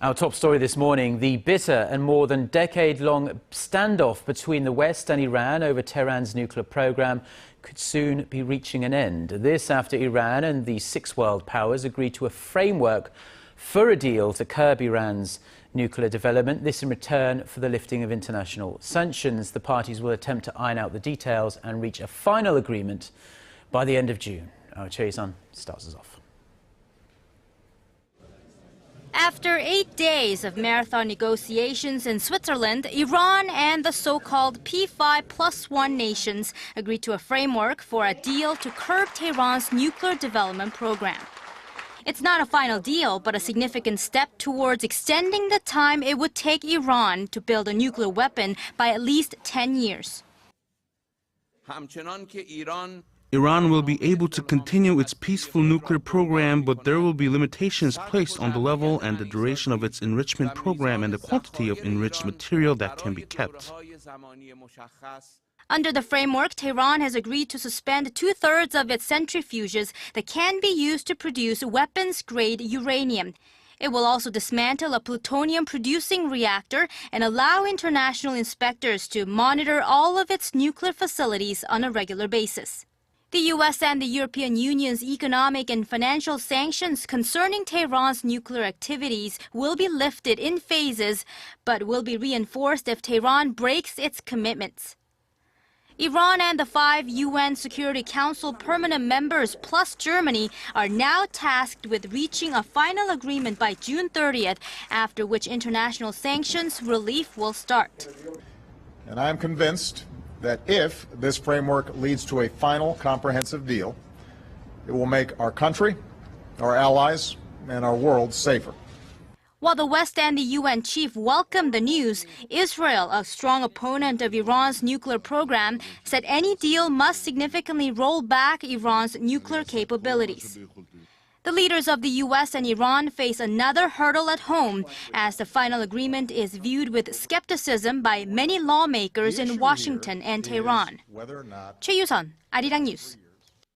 Our top story this morning, the bitter and more than decade-long standoff between the West and Iran over Tehran's nuclear program could soon be reaching an end. This after Iran and the six world powers agreed to a framework for a deal to curb Iran's nuclear development. This in return for the lifting of international sanctions. The parties will attempt to iron out the details and reach a final agreement by the end of June. Our Choi You starts us off. After 8 days of marathon negotiations in Switzerland, Iran and the so-called P5+1 nations agreed to a framework for a deal to curb Tehran's nuclear development program. It's not a final deal, but a significant step towards extending the time it would take Iran to build a nuclear weapon by at least 10 years. Iran will be able to continue its peaceful nuclear program, but there will be limitations placed on the level and the duration of its enrichment program and the quantity of enriched material that can be kept. Under the framework, Tehran has agreed to suspend 2/3 of its centrifuges that can be used to produce weapons-grade uranium. It will also dismantle a plutonium-producing reactor and allow international inspectors to monitor all of its nuclear facilities on a regular basis. The U.S. and the European Union's economic and financial sanctions concerning Tehran's nuclear activities will be lifted in phases, but will be reinforced if Tehran breaks its commitments. Iran and the 5 UN Security Council permanent members plus Germany are now tasked with reaching a final agreement by June 30th, after which international sanctions relief will start. And I am convinced that if this framework leads to a final comprehensive deal, it will make our country, our allies, and our world safer. While the West and the UN chief welcomed the news, Israel, a strong opponent of Iran's nuclear program, said any deal must significantly roll back Iran's nuclear capabilities. The leaders of the U.S. and Iran face another hurdle at home, as the final agreement is viewed with skepticism by many lawmakers in Washington and Tehran. Choi You, Arirang News.